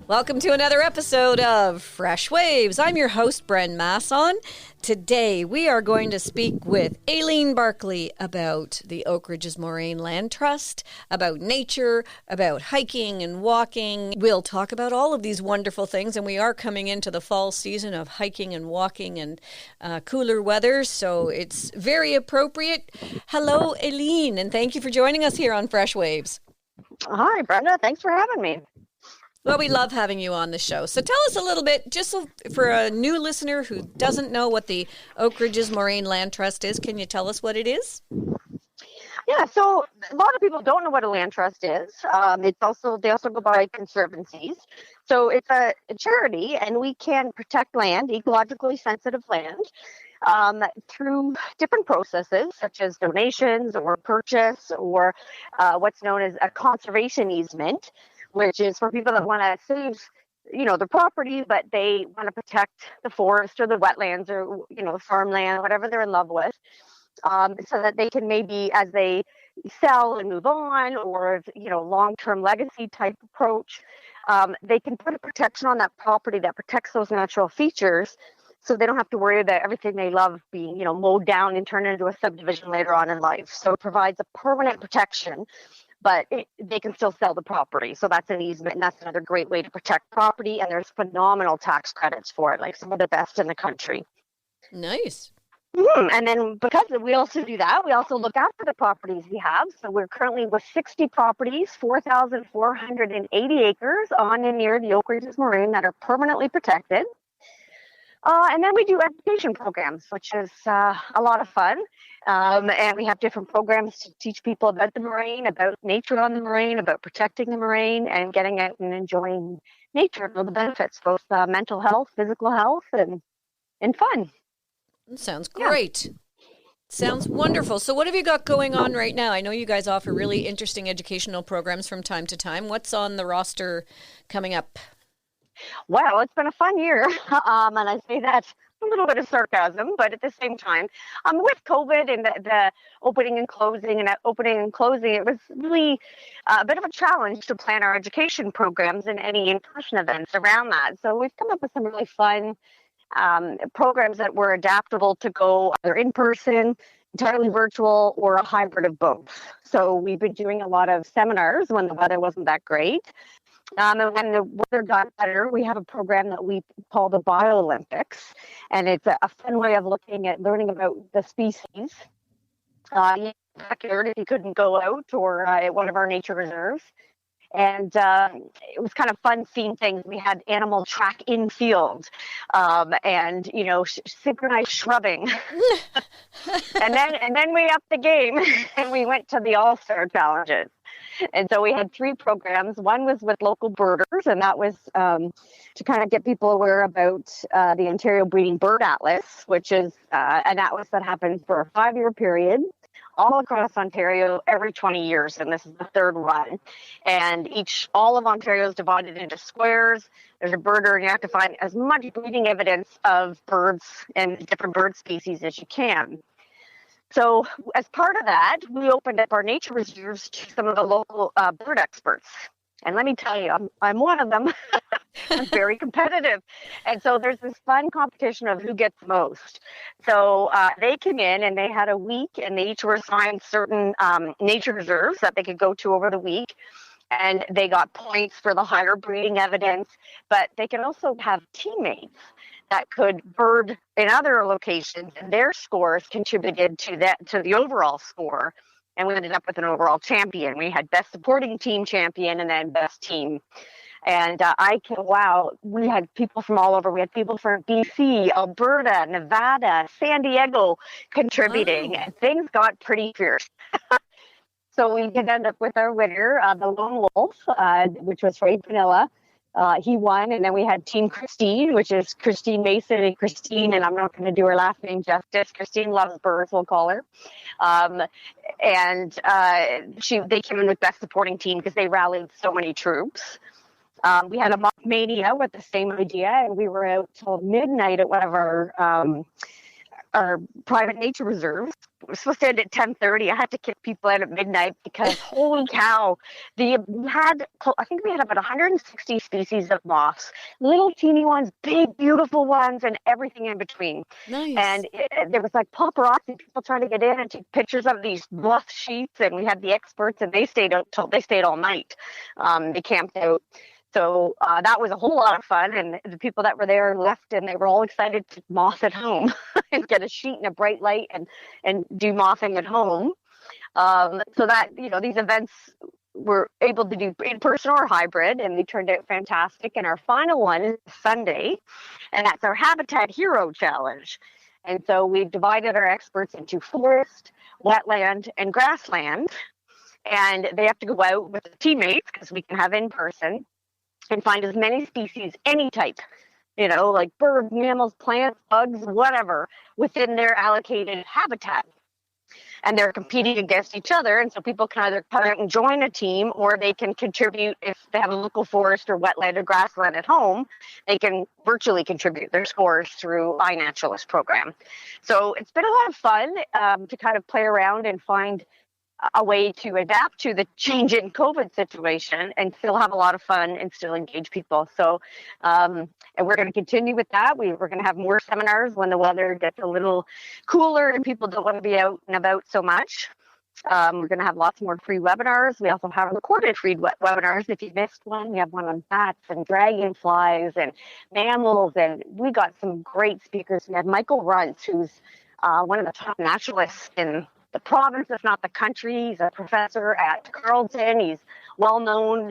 Welcome to another episode of Fresh Waves. I'm your host, Bren Masson. Today, we are going to speak with Aileen Barclay about the Oakridges Moraine Land Trust, about nature, about hiking and walking. We'll talk about all of these wonderful things, and we are coming into the fall season of hiking and walking and cooler weather, so it's very appropriate. Hello, Aileen, and thank you for joining us here on Fresh Waves. Hi, Brenda. Thanks for having me. Well, we love having you on the show. So tell us a little bit, just so for a new listener who doesn't know what the Oakridges Moraine Land Trust is, can you tell us what it is? Yeah, so a lot of people don't know what a land trust is. They also go by conservancies. So it's a charity, and we can protect land, ecologically sensitive land, through different processes, such as donations or purchase or what's known as a conservation easement, which is for people that want to save, the property, but they want to protect the forest or the wetlands or, farmland, whatever they're in love with, so that they can maybe, as they sell and move on, or, long-term legacy type approach, they can put a protection on that property that protects those natural features, so they don't have to worry about everything they love being, mowed down and turned into a subdivision later on in life. So it provides a permanent protection, but they can still sell the property. So that's an easement, and that's another great way to protect property. And there's phenomenal tax credits for it, like some of the best in the country. Nice. And then because we also do that, we also look after the properties we have. So we're currently with 60 properties, 4,480 acres on and near the Oakridges Moraine that are permanently protected. And then we do education programs, which is a lot of fun. And we have different programs to teach people about the moraine, about nature on the moraine, about protecting the moraine, and getting out and enjoying nature and all the benefits, both mental health, physical health, and fun. That sounds great. Yeah. Sounds wonderful. So what have you got going on right now? I know you guys offer really interesting educational programs from time to time. What's on the roster coming up? Well, it's been a fun year, and I say that a little bit of sarcasm, but at the same time, with COVID and the opening and closing, it was really a bit of a challenge to plan our education programs and any in-person events around that. So we've come up with some really fun programs that were adaptable to go either in person, entirely virtual, or a hybrid of both. So we've been doing a lot of seminars when the weather wasn't that great. And when the weather got better, we have a program that we call the Bio-Olympics, and it's a fun way of learning about the species. In the backyard if you couldn't go out, or at one of our nature reserves. And it was kind of fun seeing things. We had animal track in field, and synchronized shrubbing. and then we upped the game and we went to the All-Star Challenges. And so we had 3 programs. One was with local birders, and that was to kind of get people aware about the Ontario Breeding Bird Atlas, which is an atlas that happens for a 5-year period all across Ontario every 20 years, and this is the 3rd one. And all of Ontario is divided into squares. There's a birder, and you have to find as much breeding evidence of birds and different bird species as you can. So as part of that, we opened up our nature reserves to some of the local bird experts. And let me tell you, I'm one of them. I'm very competitive. And so there's this fun competition of who gets most. So they came in and they had a week, and they each were assigned certain nature reserves that they could go to over the week. And they got points for the higher breeding evidence, but they can also have teammates that could bird in other locations, and their scores contributed to the overall score. And we ended up with an overall champion. We had best supporting team champion and then best team. And we had people from all over. We had people from BC, Alberta, Nevada, San Diego contributing. And things got pretty fierce. So we did end up with our winner, the Lone Wolf, which was Ray Vanilla. He won, and then we had Team Christine, which is Christine Mason and Christine, and I'm not going to do her last name justice. Christine loves birds, we'll call her. They came in with best supporting team because they rallied so many troops. We had a mock mania with the same idea, and we were out till midnight at one of our our private nature reserves. It was supposed to end at 10:30. I had to kick people out at midnight because holy cow, I think we had about 160 species of moths, little teeny ones, big beautiful ones, and everything in between. Nice. And there was like paparazzi people trying to get in and take pictures of these moth sheets, and we had the experts, and they stayed all night. They camped out. So that was a whole lot of fun, and the people that were there left, and they were all excited to moth at home and get a sheet and a bright light and do mothing at home. So that, these events were able to do in person or hybrid, and they turned out fantastic. And our final one is Sunday, and that's our Habitat Hero Challenge. And so we divided our experts into forest, wetland, and grassland, and they have to go out with their teammates because we can have in person and find as many species, any type, like birds, mammals, plants, bugs, whatever, within their allocated habitat. And they're competing against each other. And so people can either come out and join a team, or they can contribute if they have a local forest or wetland or grassland at home. They can virtually contribute their scores through Inaturalist program. So it's been a lot of fun to kind of play around and find a way to adapt to the change in COVID situation and still have a lot of fun and still engage people. So, and we're going to continue with that. We're going to have more seminars when the weather gets a little cooler and people don't want to be out and about so much. We're going to have lots more free webinars. We also have recorded free webinars. If you missed one, we have one on bats and dragonflies and mammals. And we got some great speakers. We had Michael Runts, who's one of the top naturalists in the province, if not the country. He's a professor at Carleton. He's well known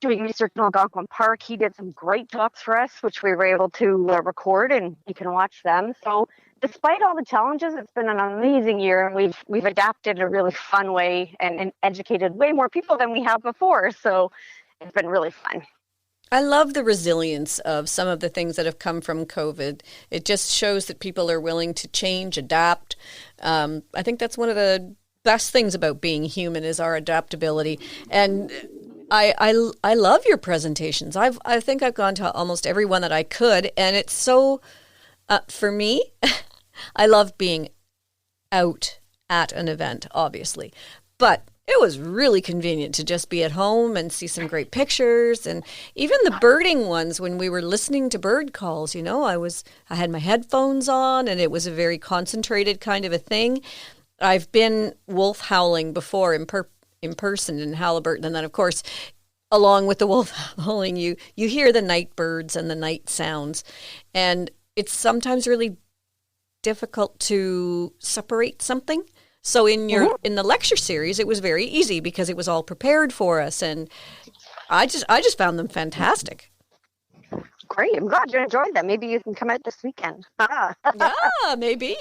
doing research in Algonquin Park. He did some great talks for us, which we were able to record, and you can watch them. So despite all the challenges, it's been an amazing year, and we've adapted in a really fun way and educated way more people than we have before. So it's been really fun. I love the resilience of some of the things that have come from COVID. It just shows that people are willing to change, adapt. I think that's one of the best things about being human is our adaptability. And I love your presentations. I think I've gone to almost every one that I could, and it's so for me. I love being out at an event, obviously, but it was really convenient to just be at home and see some great pictures. And even the birding ones, when we were listening to bird calls, I had my headphones on, and it was a very concentrated kind of a thing. I've been wolf howling before in person in Halliburton. And then, of course, along with the wolf howling, you hear the night birds and the night sounds. And it's sometimes really difficult to separate something. So in the lecture series, it was very easy because it was all prepared for us, and I just found them fantastic. Great! I'm glad you enjoyed them. Maybe you can come out this weekend. Yeah, maybe.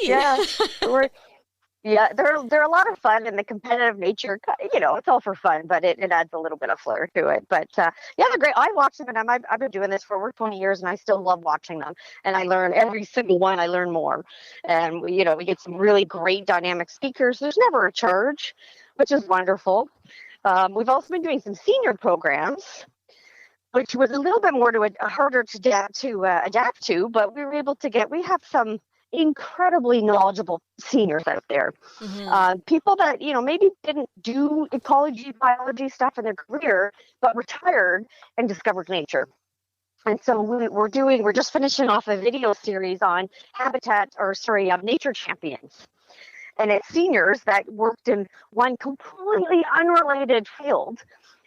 Yeah, they're a lot of fun, and the competitive nature, it's all for fun, but it adds a little bit of flair to it. But they're great. I watch them, and I've been doing this for over 20 years, and I still love watching them. And I learn every single one. I learn more, and we get some really great dynamic speakers. There's never a charge, which is wonderful. We've also been doing some senior programs, which was a little bit more harder to adapt to, but we were able to we have some incredibly knowledgeable seniors out there. Mm-hmm. People that, maybe didn't do ecology, biology stuff in their career, but retired and discovered nature. And so we're just finishing off a video series on nature champions. And it's seniors that worked in one completely unrelated field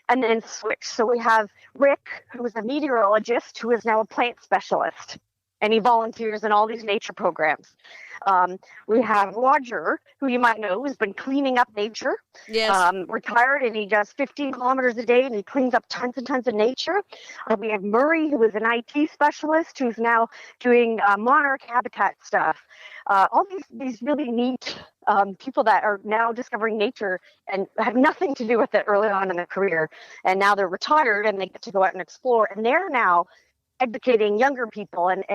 and then switched. So we have Rick, who is a meteorologist, who is now a plant specialist, and he volunteers in all these nature programs. We have Roger, who you might know has been cleaning up nature. Yes. Retired, and he does 15 kilometers a day, and he cleans up tons and tons of nature. We have Murray, who is an IT specialist, who's now doing monarch habitat stuff. All these really neat people that are now discovering nature and had nothing to do with it early on in their career. And now they're retired, and they get to go out and explore. And they're now educating younger people and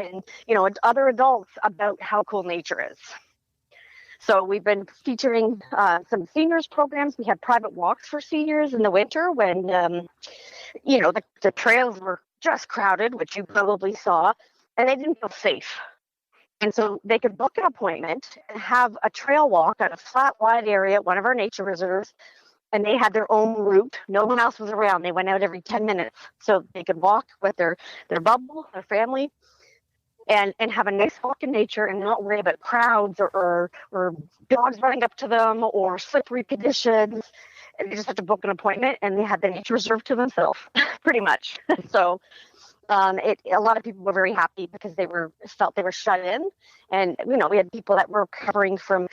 other adults about how cool nature is. So we've been featuring some seniors programs. We had private walks for seniors in the winter when the trails were just crowded, which you probably saw, and they didn't feel safe. And so they could book an appointment and have a trail walk on a flat, wide area at one of our nature reserves. And they had their own route. No one else was around. They went out every 10 minutes. So they could walk with their bubble, their family, and have a nice walk in nature and not worry about crowds or dogs running up to them or slippery conditions. And they just had to book an appointment, and they had the nature reserve to themselves, pretty much. So a lot of people were very happy because they felt they were shut in. And, we had people that were recovering from,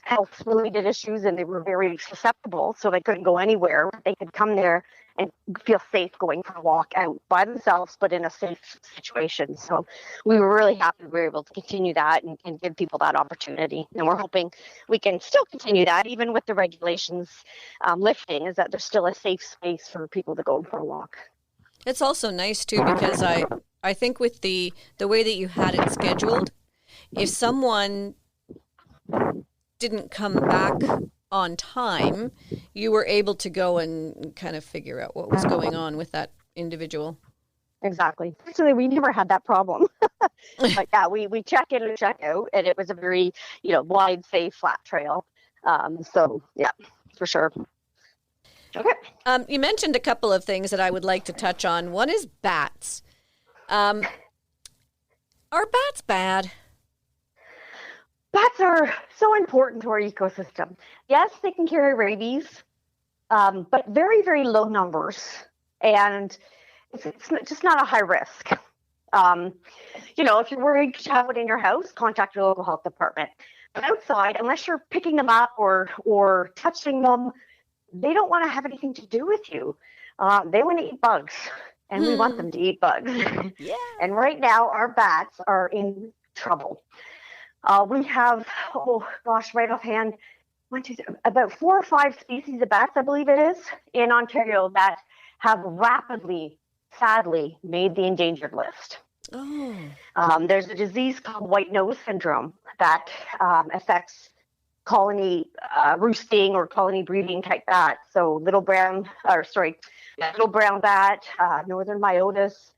health-related issues, and they were very susceptible, so they couldn't go anywhere. They could come there and feel safe going for a walk out by themselves, but in a safe situation. So we were really happy we were able to continue that and give people that opportunity. And we're hoping we can still continue that, even with the regulations lifting, is that there's still a safe space for people to go for a walk. It's also nice too, because I think with the way that you had it scheduled, if someone didn't come back on time, you were able to go and kind of figure out what was going on with that individual. Exactly. Actually, we never had that problem. But yeah, we check in and check out, and it was a very, wide, safe, flat trail. So yeah, for sure. Okay. You mentioned a couple of things that I would like to touch on. One is bats. Are bats bad? Bats are so important to our ecosystem. Yes, they can carry rabies, but very, very low numbers. And it's just not a high risk. If you're worried to have it in your house, contact your local health department. But outside, unless you're picking them up or touching them, they don't want to have anything to do with you. They want to eat bugs, and we want them to eat bugs. Yeah. And right now, our bats are in trouble. We have, right offhand, about 4 or 5 species of bats, I believe it is, in Ontario that have rapidly, sadly, made the endangered list. Oh. There's a disease called white nose syndrome that affects colony roosting or colony breeding type bats. So little brown bat, northern myotis,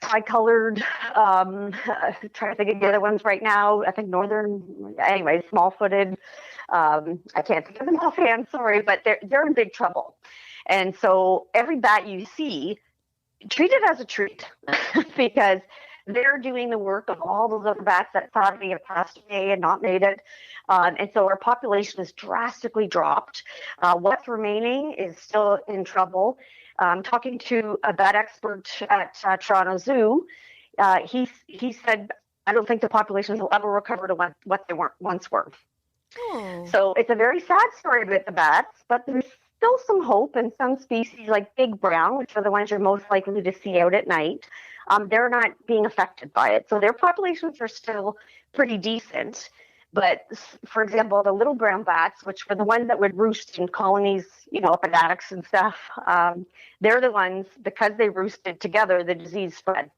tri-colored, trying to think of the other ones right now. I think small-footed. I can't think of them offhand, sorry, but they're in big trouble. And so every bat you see, treat it as a treat because they're doing the work of all those other bats that sadly have passed away and not made it. And so our population has drastically dropped. What's remaining is still in trouble. Talking to a bat expert at Toronto Zoo, he said, I don't think the populations will ever recover to what they once were. Oh. So it's a very sad story about the bats, but there's still some hope, and some species like big brown, which are the ones you're most likely to see out at night, they're not being affected by it. So their populations are still pretty decent. But, for example, the little brown bats, which were the ones that would roost in colonies, up in attics and stuff, they're the ones, because they roosted together, the disease spread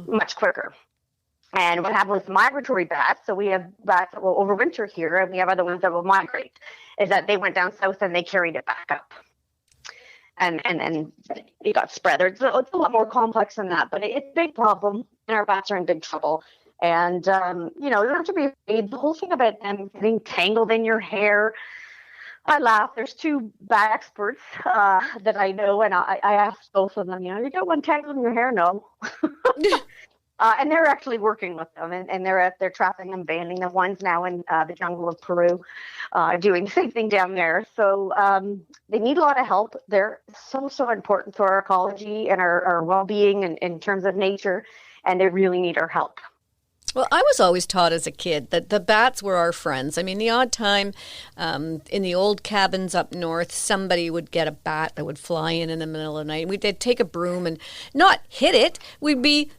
much quicker. And what happened with migratory bats, so we have bats that will overwinter here, and we have other ones that will migrate, is that they went down south and they carried it back up. And then it got spread. It's a lot more complex than that, but it's a big problem, and our bats are in big trouble. And, you don't have to be afraid. The whole thing about them getting tangled in your hair, I laugh. There's 2 bat experts that I know, and I asked both of them, you got one tangled in your hair? No. And they're actually working with them, and they're trapping them, banning them. One's now in the jungle of Peru, doing the same thing down there. So they need a lot of help. They're so important to our ecology and our well-being in terms of nature, and they really need our help. Well, I was always taught as a kid that the bats were our friends. I mean, the odd time in the old cabins up north, somebody would get a bat that would fly in the middle of the night. They'd take a broom and not hit it. We'd be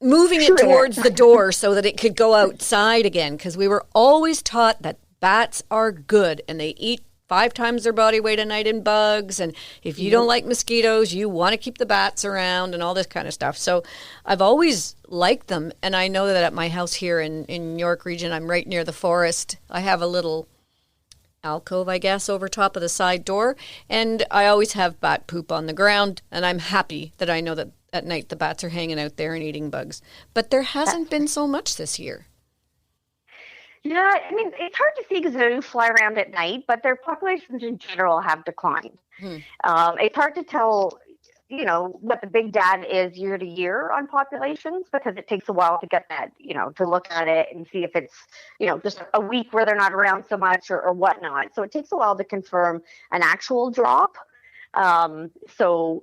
moving it towards the door so that it could go outside again, because we were always taught that bats are good and they eat 5 times their body weight a night in bugs, and if you don't like mosquitoes, you want to keep the bats around and all this kind of stuff. So I've always liked them, and I know that at my house here in York region, I'm right near the forest. I have a little alcove, I guess, over top of the side door, and I always have bat poop on the ground, and I'm happy that I know that at night the bats are hanging out there and eating bugs. But there hasn't been so much this year. Yeah, I mean, it's hard to see because they do fly around at night, but their populations in general have declined. It's hard to tell, what the big data is year to year on populations because it takes a while to get that, to look at it and see if it's, just a week where they're not around so much or whatnot. So it takes a while to confirm an actual drop. So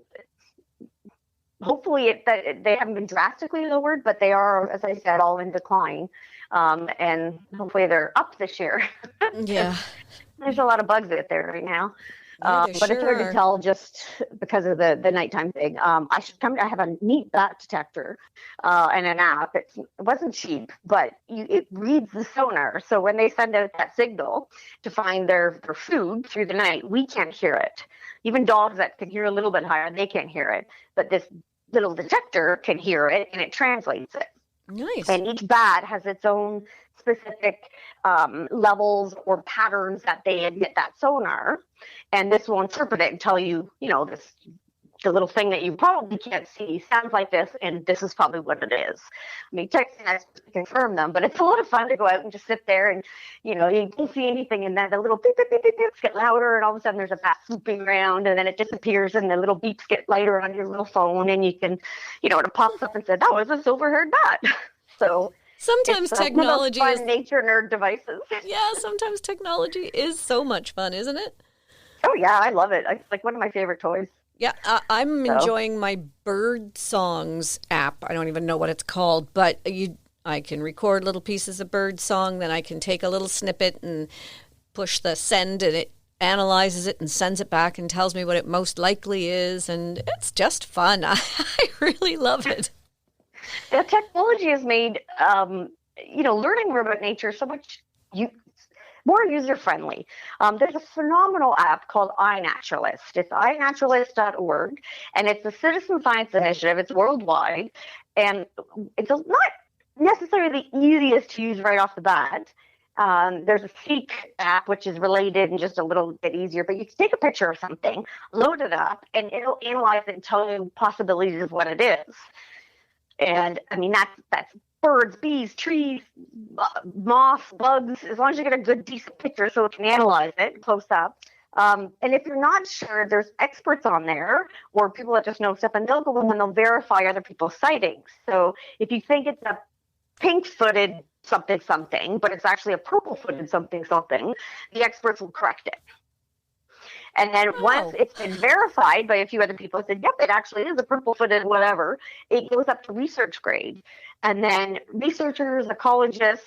hopefully they haven't been drastically lowered, but they are, as I said, all in decline. And hopefully they're up this year. Yeah. There's a lot of bugs out there right now. Yeah, But it's hard to tell just because of the nighttime thing. I have a neat bat detector and an app. It wasn't cheap, but it reads the sonar. So when they send out that signal to find their food through the night, we can't hear it. Even dogs that can hear a little bit higher, they can't hear it. But this little detector can hear it, and it translates it. Nice. And each bat has its own specific levels or patterns that they emit that sonar. And this will interpret it and tell you, the little thing that you probably can't see sounds like this, and this is probably what it is. I mean, texting us to confirm them, but it's a lot of fun to go out and just sit there and, you don't see anything, and then the little beep, beep, beep, beep, beeps get louder, and all of a sudden there's a bat swooping around, and then it disappears, and the little beeps get lighter on your little phone, and you can, it pops up and says, that was a silver-haired bat. So sometimes technology is fun nature nerd devices. Yeah, sometimes technology is so much fun, isn't it? Oh yeah, I love it. It's like one of my favorite toys. Yeah, I'm enjoying my bird songs app. I don't even know what it's called, but I can record little pieces of bird song, then I can take a little snippet and push the send, and it analyzes it and sends it back and tells me what it most likely is, and it's just fun. I really love it. The technology has made, learning more about nature so much more user-friendly. There's a phenomenal app called Inaturalist. It's inaturalist.org, and it's a citizen science initiative. It's worldwide, and it's not necessarily the easiest to use right off the bat. There's a Seek app, which is related and just a little bit easier, but you can take a picture of something, load it up, and it'll analyze it and tell you possibilities of what it is. And I mean, that's birds, bees, trees, moths, bugs, as long as you get a good, decent picture so it can analyze it close up. And if you're not sure, there's experts on there or people that just know stuff, and they'll go in and they'll verify other people's sightings. So if you think it's a pink-footed something, but it's actually a purple-footed something, the experts will correct it. And then once it's been verified by a few other people, said, yep, it actually is a purple-footed whatever, it goes up to research grade. And then researchers, ecologists,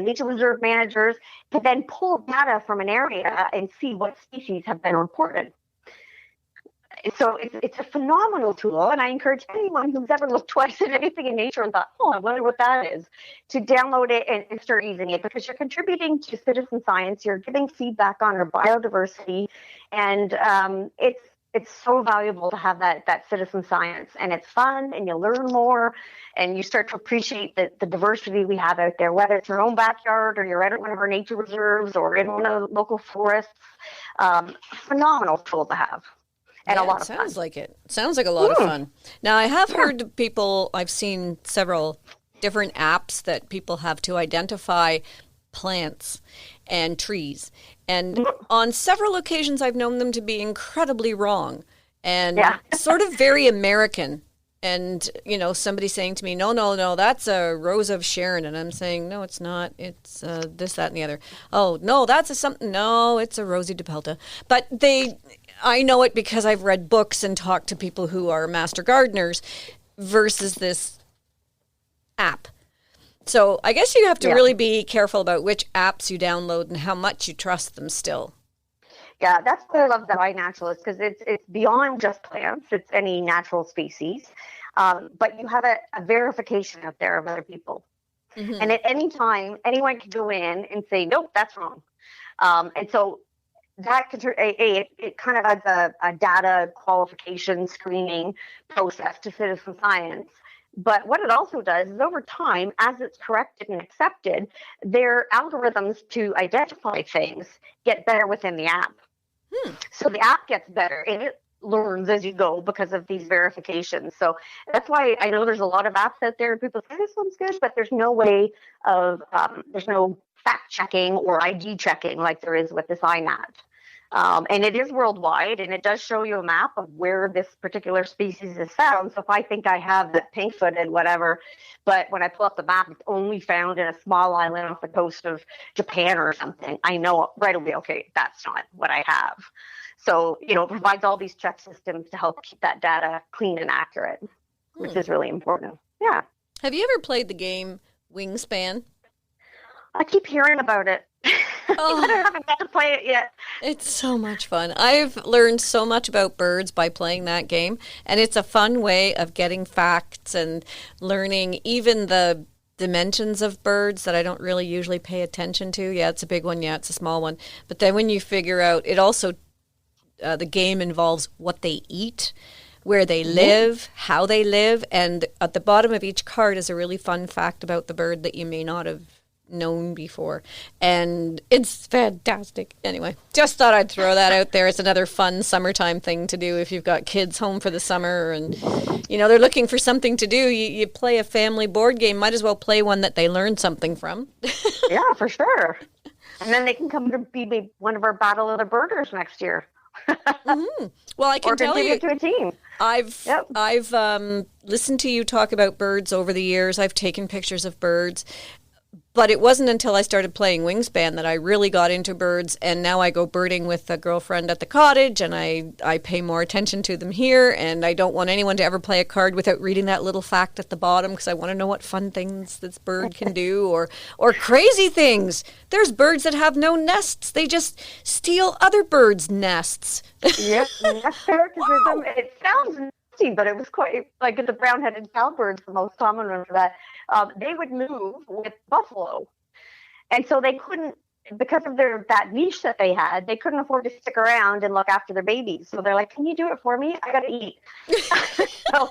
nature reserve managers can then pull data from an area and see what species have been reported. So it's a phenomenal tool, and I encourage anyone who's ever looked twice at anything in nature and thought, I wonder what that is, to download it and start using it, because you're contributing to citizen science, you're giving feedback on our biodiversity, and it's so valuable to have that citizen science, and it's fun, and you learn more, and you start to appreciate the diversity we have out there, whether it's your own backyard or you're at one of our nature reserves or in one of the local forests. Phenomenal tool to have. And a lot of fun. Sounds like it. Sounds like a lot of fun. Now, I have heard I've seen several different apps that people have to identify plants and trees. And on several occasions, I've known them to be incredibly wrong and sort of very American. And, somebody saying to me, no, that's a Rose of Sharon. And I'm saying, no, it's not. It's this, that, and the other. Oh, no, that's something. No, it's a Rosie DePelta. But I know it because I've read books and talked to people who are master gardeners versus this app. So I guess you have to really be careful about which apps you download and how much you trust them still. Yeah, that's why I love the iNaturalist, because it's beyond just plants. It's any natural species. But you have a verification out there of other people. Mm-hmm. And at any time, anyone can go in and say, nope, that's wrong. And so that it kind of adds a data qualification screening process to citizen science. But what it also does is over time, as it's corrected and accepted, their algorithms to identify things get better within the app. So the app gets better. learns as you go because of these verifications. So that's why I know there's a lot of apps out there and people say this one's good, but there's no way of there's no fact checking or ID checking like there is with this INAT. And it is worldwide, and it does show you a map of where this particular species is found. So if I think I have the pink-footed whatever, but when I pull up the map, it's only found in a small island off the coast of Japan or something, I know right away, okay, that's not what I have. So, it provides all these check systems to help keep that data clean and accurate, which is really important. Yeah. Have you ever played the game Wingspan? I keep hearing about it. Oh, I haven't got to play it yet. it's so much fun. I've learned so much about birds by playing that game, and it's a fun way of getting facts and learning even the dimensions of birds that I don't really usually pay attention to. Yeah, it's a big one. Yeah, it's a small one. But then when you figure out, it also the game involves what they eat, where they live, how they live, and at the bottom of each card is a really fun fact about the bird that you may not have known before. And it's fantastic. Anyway, just thought I'd throw that out there. It's another fun summertime thing to do if you've got kids home for the summer and, they're looking for something to do. You play a family board game, might as well play one that they learn something from. Yeah, for sure. And then they can come to be one of our Battle of the Birders next year. Mm-hmm. Well, I can tell you, to a team. I've listened to you talk about birds over the years. I've taken pictures of birds, but it wasn't until I started playing Wingspan that I really got into birds. And now I go birding with a girlfriend at the cottage, and I pay more attention to them here. And I don't want anyone to ever play a card without reading that little fact at the bottom, because I want to know what fun things this bird can do, or crazy things. There's birds that have no nests. They just steal other birds' nests. Yep, nest parasitism. It sounds nasty, but it was quite like the brown-headed cowbird's the most common one for that. They would move with buffalo, and so they couldn't, because of that niche that they had, they couldn't afford to stick around and look after their babies. So they're like, "Can you do it for me? I got to eat." So,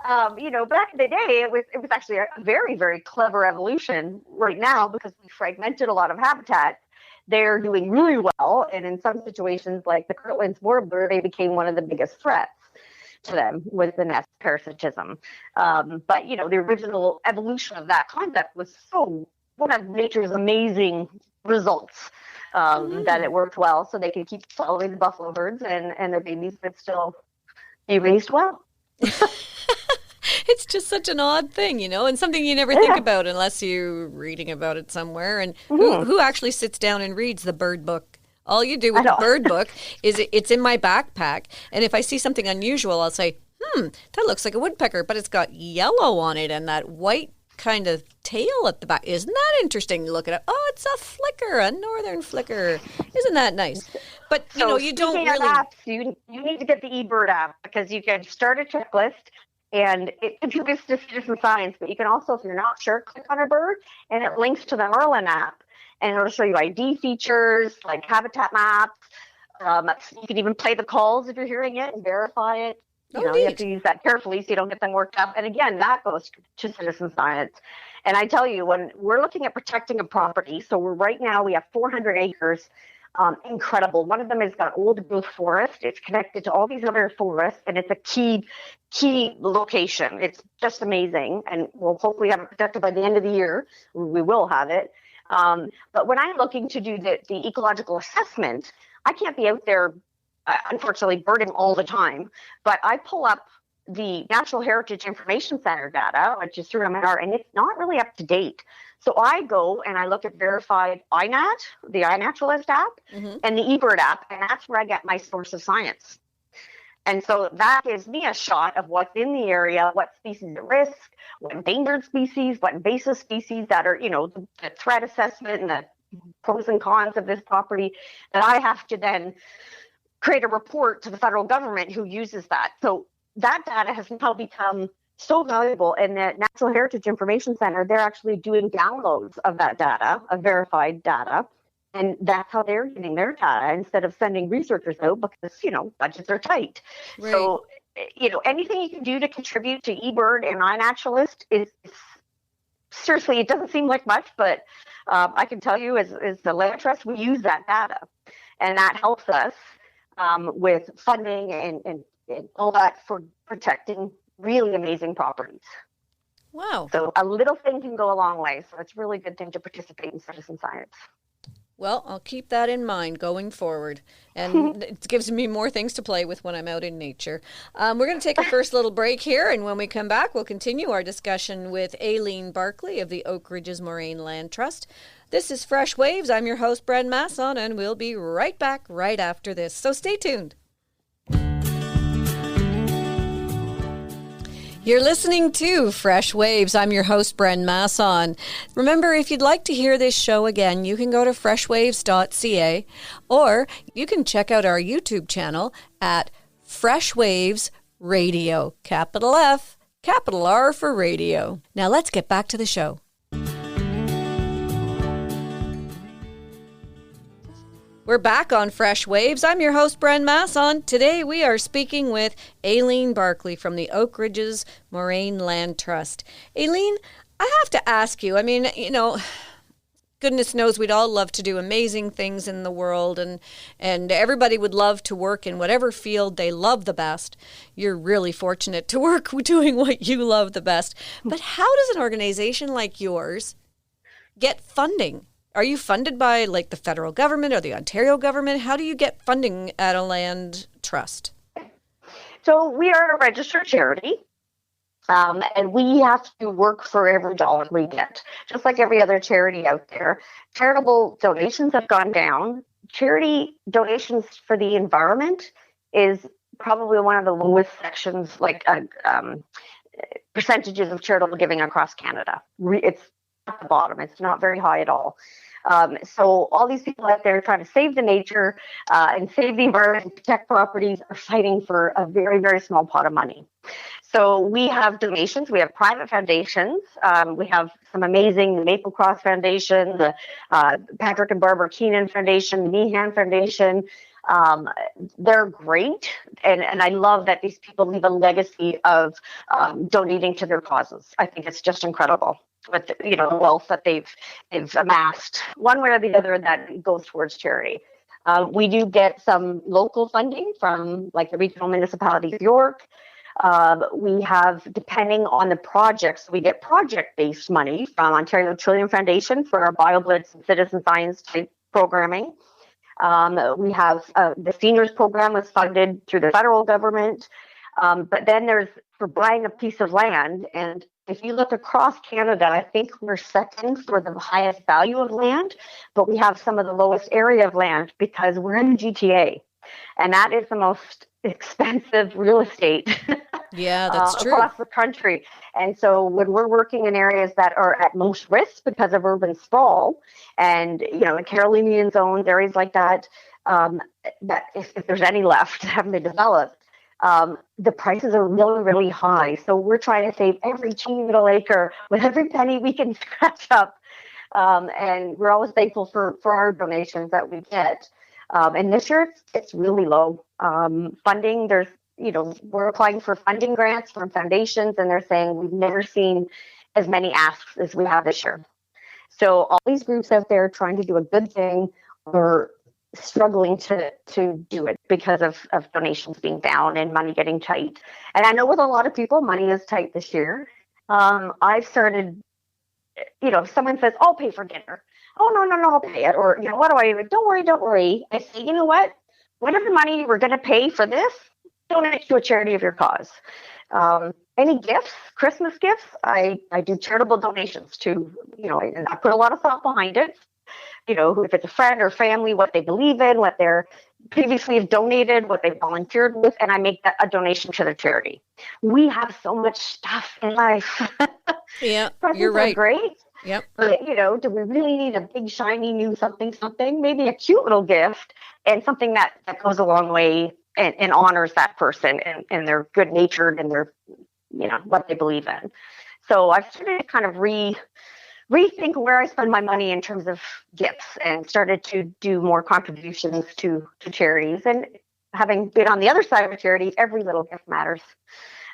back in the day, it was actually a very, very clever evolution. Right now, because we fragmented a lot of habitat, they're doing really well, and in some situations, like the Kirtland's warbler, they became one of the biggest threats to them with the nest parasitism. But, the original evolution of that concept was so one of nature's amazing results that it worked well, so they could keep following the buffalo birds and their babies would still be raised well. It's just such an odd thing, and something you never think about unless you're reading about it somewhere. And who actually sits down and reads the bird book? All you do with the bird book is it's in my backpack. And if I see something unusual, I'll say, that looks like a woodpecker, but it's got yellow on it and that white kind of tail at the back. Isn't that interesting? You look at it. Oh, it's a flicker, a northern flicker. Isn't that nice? But, you don't really... Apps, you need to get the eBird app because you can start a checklist. And it contributes to citizen science, but you can also, if you're not sure, click on a bird, and it links to the Merlin app, and it'll show you ID features, like habitat maps. You can even play the calls if you're hearing it and verify it. You have to use that carefully so you don't get them worked up. And again, that goes to citizen science. And I tell you, when we're looking at protecting a property, so right now we have 400 acres. Incredible. One of them has got old growth forest. It's connected to all these other forests, and it's a key location. It's just amazing, and we'll hopefully have it protected by the end of the year. We will have it. But when I'm looking to do the ecological assessment, I can't be out there, unfortunately, birding all the time. But I pull up the Natural Heritage Information Center data, which is through MNR, and it's not really up to date. So I go and I look at verified INAT, the iNaturalist app, and the eBird app, and that's where I get my source of science. And so that gives me a shot of what's in the area, what species at risk, what endangered species, what invasive species that are, the threat assessment and the pros and cons of this property, that I have to then create a report to the federal government who uses that. So that data has now become so valuable, and the Natural Heritage Information Center, they're actually doing downloads of that data, of verified data, and that's how they're getting their data instead of sending researchers out because, budgets are tight. Right. So, anything you can do to contribute to eBird and iNaturalist is seriously, it doesn't seem like much, but I can tell you as the land trust, we use that data, and that helps us with funding and and all that for protecting really amazing properties. Wow. So a little thing can go a long way. So it's a really good thing to participate in citizen science. Well, I'll keep that in mind going forward. And it gives me more things to play with when I'm out in nature. We're going to take a first little break here. And when we come back, we'll continue our discussion with Aileen Barclay of the Oakridges Moraine Land Trust. This is Fresh Waves. I'm your host, Bren Masson, and we'll be right back right after this. So stay tuned. You're listening to Fresh Waves. I'm your host, Bren Masson. Remember, if you'd like to hear this show again, you can go to freshwaves.ca, or you can check out our YouTube channel at Fresh Waves Radio. Capital F, capital R for radio. Now let's get back to the show. We're back on Fresh Waves. I'm your host, Bren Masson. Today we are speaking with Aileen Barclay from the Oakridges Moraine Land Trust. Aileen, I have to ask you, I mean, goodness knows we'd all love to do amazing things in the world, and everybody would love to work in whatever field they love the best. You're really fortunate to work doing what you love the best. But how does an organization like yours get funding? Are you funded by like the federal government or the Ontario government? How do you get funding at a land trust? So we are a registered charity, and we have to work for every dollar we get, just like every other charity out there. Charitable donations have gone down. Charity donations for the environment is probably one of the lowest sections, percentages of charitable giving across Canada. It's at the bottom. It's not very high at all. So all these people out there trying to save the nature and save the environment and protect properties are fighting for a very, very small pot of money. So we have donations. We have private foundations. We have some amazing, the Maple Cross Foundation, the Patrick and Barbara Keenan Foundation, the Meehan Foundation. They're great. And I love that these people leave a legacy of donating to their causes. I think it's just incredible with the wealth that they've amassed one way or the other that goes towards charity. We do get some local funding from like the regional municipality of York. We have, depending on the projects, we get project-based money from Ontario Trillium Foundation for our BioBlitz and citizen science type programming. We have the seniors program was funded through the federal government. But then there's for buying a piece of land. And if you look across Canada, I think we're second for the highest value of land, but we have some of the lowest area of land because we're in the GTA. And that is the most expensive real estate Yeah, that's true. Across the country. And so when we're working in areas that are at most risk because of urban sprawl and, in Carolinian zones, areas like that, that if there's any left haven't been developed, the prices are really, really high. So we're trying to save every teeny little acre with every penny we can scratch up. And we're always thankful for our donations that we get. And this year it's really low. Funding, we're applying for funding grants from foundations, and they're saying we've never seen as many asks as we have this year. So all these groups out there trying to do a good thing are struggling to do it because of donations being down and money getting tight. And I know with a lot of people, money is tight this year. I've started, if someone says, I'll pay for dinner. Oh, no, I'll pay it. Or, what do I do? Don't worry. I say, you know what? Whatever money we're going to pay for this, donate to a charity of your cause. Any gifts, Christmas gifts, I do charitable donations to, and I put a lot of thought behind it. If it's a friend or family, what they believe in, what they're previously have donated, what they volunteered with, and I make that a donation to the charity. We have so much stuff in life. Yeah, you're right. Great. Yep. But, do we really need a big, shiny, new something? Maybe a cute little gift and something that goes a long way and honors that person and they're good-natured and they're, what they believe in. So I've started to kind of rethink where I spend my money in terms of gifts and started to do more contributions to charities. And having been on the other side of a charity, every little gift matters.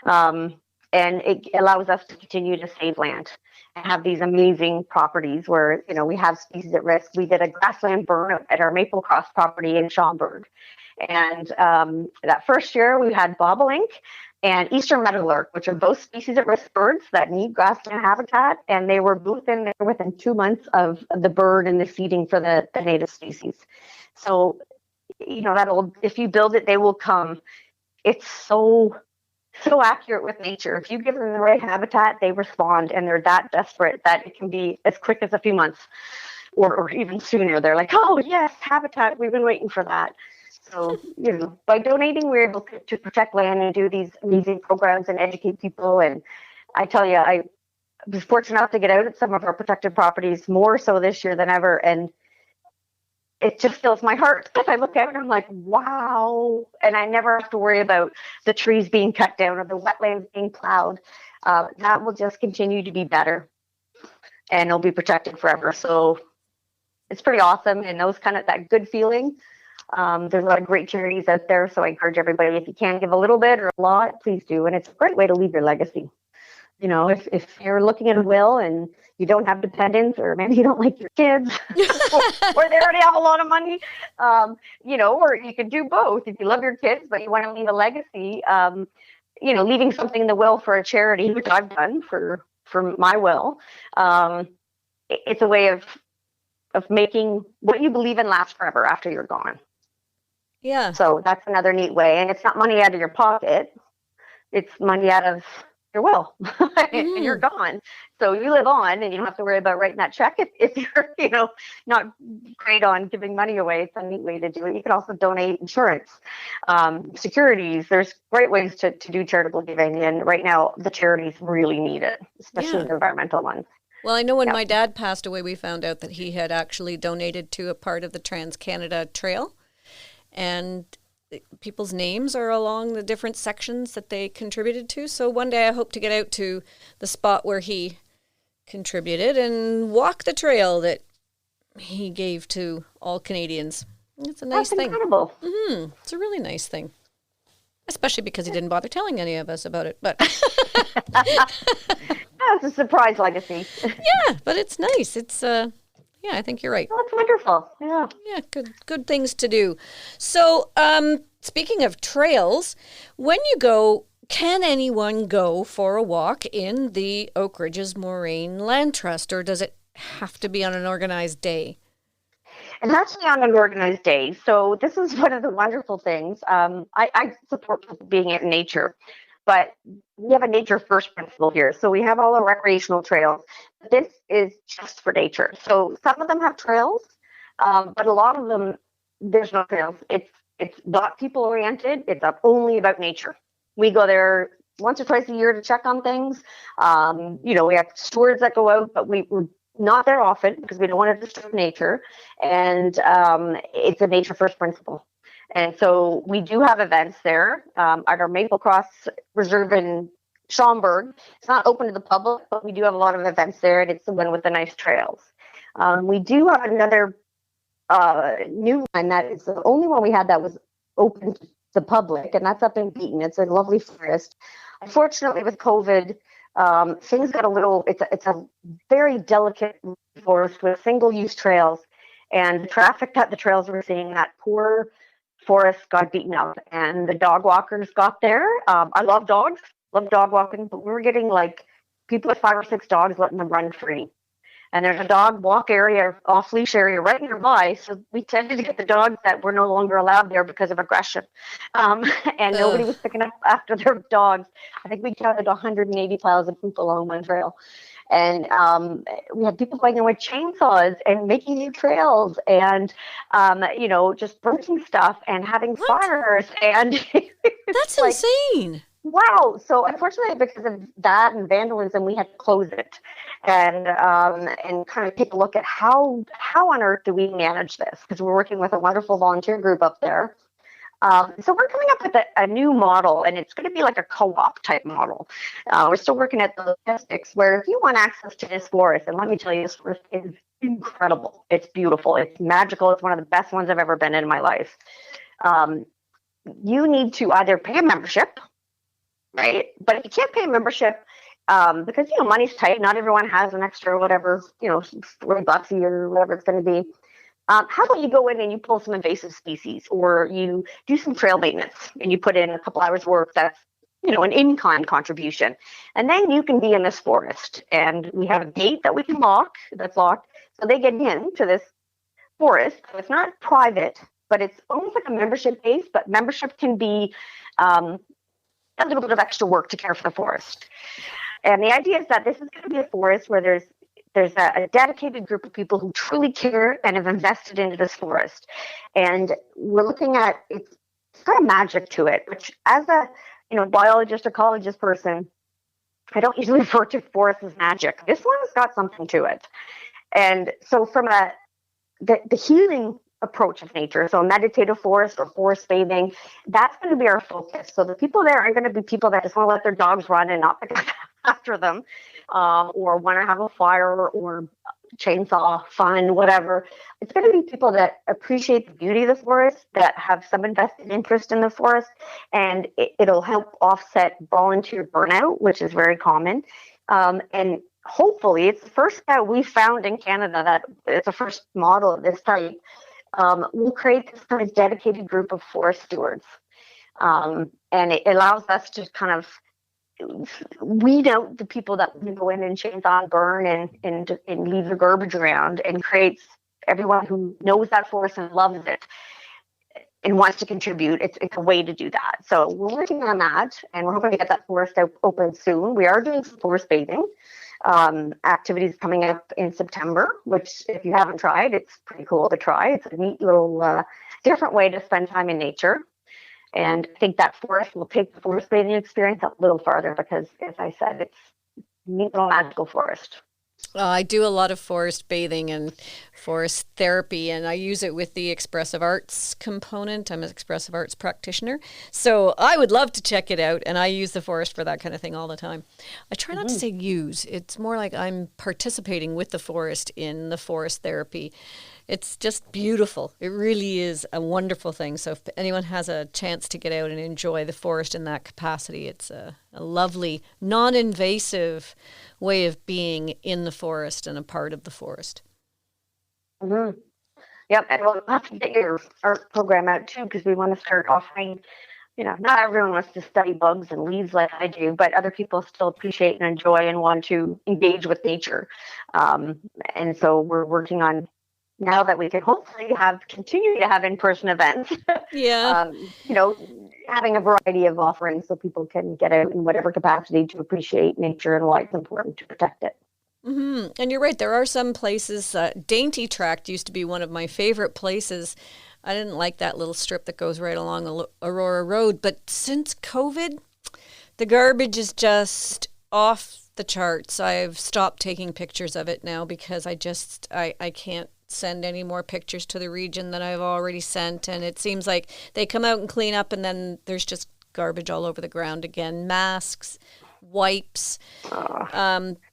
And it allows us to continue to save land and have these amazing properties where, we have species at risk. We did a grassland burn at our Maple Cross property in Schomberg. And that first year we had bobolink and eastern meadowlark, which are both species of risk birds that need grassland habitat. And they were both in there within 2 months of the bird and the feeding for the native species. So, if you build it, they will come. It's so accurate with nature. If you give them the right habitat, they respond, and they're that desperate that it can be as quick as a few months or even sooner. They're like, oh, yes, habitat. We've been waiting for that. So, by donating, we're able to protect land and do these amazing programs and educate people. And I tell you, I was fortunate enough to get out at some of our protected properties more so this year than ever. And it just fills my heart because I look out and I'm like, wow. And I never have to worry about the trees being cut down or the wetlands being plowed. That will just continue to be better and it'll be protected forever. So it's pretty awesome. And that good feeling. There's a lot of great charities out there. So I encourage everybody, if you can give a little bit or a lot, please do. And it's a great way to leave your legacy. If you're looking at a will and you don't have dependents, or maybe you don't like your kids, or they already have a lot of money, or you could do both. If you love your kids, but you want to leave a legacy, leaving something in the will for a charity, which I've done for my will, it's a way of making what you believe in last forever after you're gone. Yeah. So that's another neat way. And it's not money out of your pocket. It's money out of your will and you're gone. So you live on and you don't have to worry about writing that check if you're, not great on giving money away. It's a neat way to do it. You can also donate insurance, securities. There's great ways to do charitable giving. And right now the charities really need it, especially the environmental ones. Well, I know when my dad passed away, we found out that he had actually donated to a part of the Trans-Canada Trail. And people's names are along the different sections that they contributed to. So one day I hope to get out to the spot where he contributed and walk the trail that he gave to all Canadians. It's a nice thing. Incredible. It's a really nice thing. Especially because he didn't bother telling any of us about it. But it's a surprise legacy. Yeah, but it's nice. It's I think you're right. Oh, that's wonderful. Yeah. Yeah, good things to do. So, speaking of trails, when you go, can anyone go for a walk in the Oakridges Moraine Land Trust, or does it have to be on an organized day? It's actually on an organized day. So this is one of the wonderful things. I support people being in nature, but we have a nature first principle here. So we have all the recreational trails. This is just for nature. So some of them have trails, but a lot of them, there's no trails. It's not people oriented. It's only about nature. We go there once or twice a year to check on things. We have stewards that go out, but we're not there often because we don't want to disturb nature. And it's a nature first principle. And so we do have events there at our Maple Cross Reserve in Schaumburg. It's not open to the public, but we do have a lot of events there, and it's the one with the nice trails. We do have another new one that is the only one we had that was open to the public, and that's up in Beaton. It's a lovely forest. Unfortunately, with COVID, things got a little, it's a very delicate forest with single-use trails, and the traffic that the trails were seeing, that poor forest got beaten up, and the dog walkers got there. I love dogs, love dog walking, but we were getting like people with 5 or 6 dogs letting them run free. And there's a dog walk area, off leash area right nearby. So we tended to get the dogs that were no longer allowed there because of aggression. And nobody was picking up after their dogs. I think we counted 180,000 people on one trail. And we had people going in with chainsaws and making new trails and, just breaking stuff and having fires. And that's insane. Wow. So unfortunately, because of that and vandalism, we had to close it and kind of take a look at how on earth do we manage this? Because we're working with a wonderful volunteer group up there. So we're coming up with a new model, and it's going to be like a co-op type model. We're still working at the logistics where if you want access to this forest, and let me tell you, this forest is incredible. It's beautiful. It's magical. It's one of the best ones I've ever been in my life. You need to either pay a membership, right? But if you can't pay a membership, because, money's tight, not everyone has an extra, whatever, $40 a year or whatever it's going to be. How about you go in and you pull some invasive species, or you do some trail maintenance and you put in a couple hours work that's, an in-kind contribution. And then you can be in this forest. And we have a gate that we can lock, that's locked. So they get into this forest. So it's not private, but it's almost like a membership base, but membership can be a little bit of extra work to care for the forest. And the idea is that this is going to be a forest where there's a dedicated group of people who truly care and have invested into this forest. And we're looking at it's got a magic to it, which as a biologist, ecologist person, I don't usually refer to forests as magic. This one has got something to it. And so from the healing approach of nature, so a meditative forest or forest bathing, that's going to be our focus. So the people there aren't going to be people that just want to let their dogs run and not pick up after them, or want to have a fire or chainsaw fun, whatever. It's going to be people that appreciate the beauty of the forest, that have some invested interest in the forest, and it'll help offset volunteer burnout, which is very common. And hopefully, it's the first that we found in Canada that it's the first model of this type. We'll create this kind of dedicated group of forest stewards. And it allows us to kind of weed out the people that want to go in and chainsaw and burn and leave the garbage around, and creates everyone who knows that forest and loves it and wants to contribute. It's a way to do that. So we're working on that, and we're hoping to get that forest open soon. We are doing some forest bathing activities coming up in September, which if you haven't tried, it's pretty cool to try. It's a neat little different way to spend time in nature. And I think that forest will take the forest bathing experience a little farther because, as I said, it's a neat little magical forest. I do a lot of forest bathing and forest therapy, and I use it with the expressive arts component. I'm an expressive arts practitioner, so I would love to check it out, and I use the forest for that kind of thing all the time. I try not to say use. It's more like I'm participating with the forest in the forest therapy. It's just beautiful. It really is a wonderful thing. So if anyone has a chance to get out and enjoy the forest in that capacity, it's a lovely, non-invasive way of being in the forest and a part of the forest. Mm-hmm. Yep, and we'll have to get your art program out too, because we want to start offering, not everyone wants to study bugs and leaves like I do, but other people still appreciate and enjoy and want to engage with nature. And so we're working on, now that we can hopefully continue to have in-person events, Yeah. having a variety of offerings so people can get out in whatever capacity to appreciate nature and why it's important to protect it. Mm-hmm. And you're right, there are some places, Dainty Tract used to be one of my favorite places. I didn't like that little strip that goes right along Aurora Road, but since COVID, the garbage is just off the charts. I've stopped taking pictures of it now because I can't send any more pictures to the region than I've already sent, and it seems like they come out and clean up and then there's just garbage all over the ground again. Masks, wipes.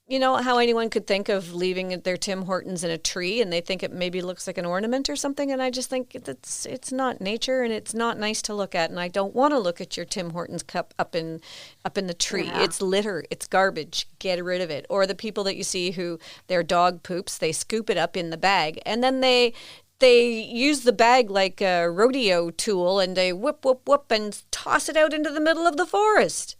You know how anyone could think of leaving their Tim Hortons in a tree and they think it maybe looks like an ornament or something, and I just think it's not nature and it's not nice to look at, and I don't want to look at your Tim Hortons cup up in the tree. Yeah. It's litter, it's garbage. Get rid of it. Or the people that you see who their dog poops, they scoop it up in the bag and then they use the bag like a rodeo tool and they whoop and toss it out into the middle of the forest.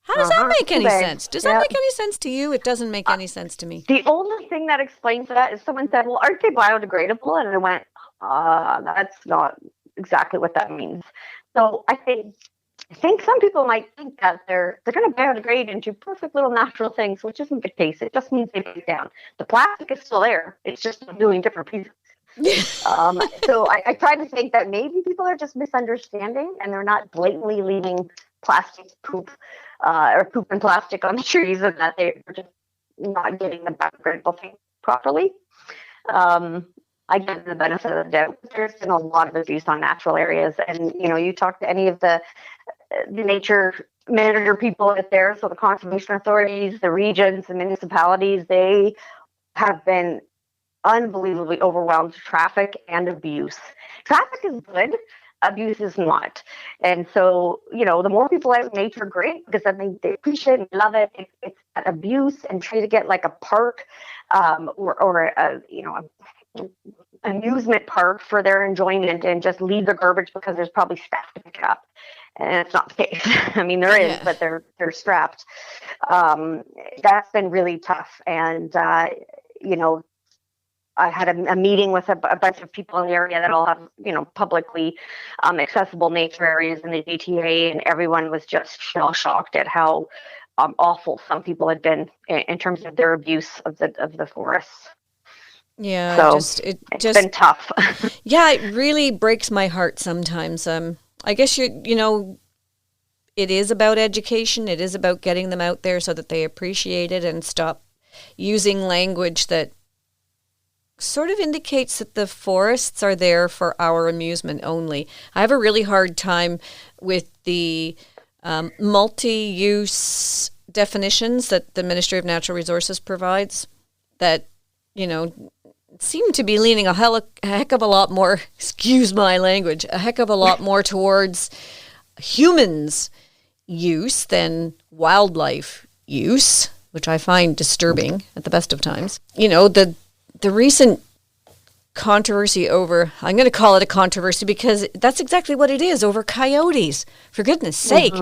How does that make any sense? Does that make any sense to you? It doesn't make any sense to me. The only thing that explains that is someone said, well, aren't they biodegradable? And I went, that's not exactly what that means. So I think some people might think that they're going to biodegrade into perfect little natural things, which isn't the case. It just means they break down. The plastic is still there. It's just a million different pieces. So I try to think that maybe people are just misunderstanding and they're not blatantly leaving plastic poop or poop and plastic on the trees, and that they're just not getting the biodegradable thing properly. I give the benefit of the doubt. There's been a lot of abuse on natural areas, and you talk to any of the nature manager people out there, so the conservation authorities, the regions, the municipalities, they have been unbelievably overwhelmed with traffic and abuse. Traffic is good. Abuse is not. And so, the more people out in nature, great, because then they appreciate and love it. It's that abuse and treating it like a park or a amusement park for their enjoyment and just leave their garbage because there's probably staff to pick it up. And it's not the case. I mean, there is, but they're strapped. That's been really tough. And, I had a meeting with a bunch of people in the area that all have, publicly accessible nature areas in the GTA, and everyone was just shell shocked at how awful some people had been in terms of their abuse of the forests. Yeah, so it's just been tough. Yeah, it really breaks my heart sometimes. I guess it is about education. It is about getting them out there so that they appreciate it and stop using language that sort of indicates that the forests are there for our amusement only. I have a really hard time with the multi-use definitions that the Ministry of Natural Resources provides that, seem to be leaning a heck of a lot more, excuse my language, a heck of a lot more towards humans' use than wildlife use, which I find disturbing at the best of times. The recent controversy over, I'm going to call it a controversy because that's exactly what it is, over coyotes. For goodness sake,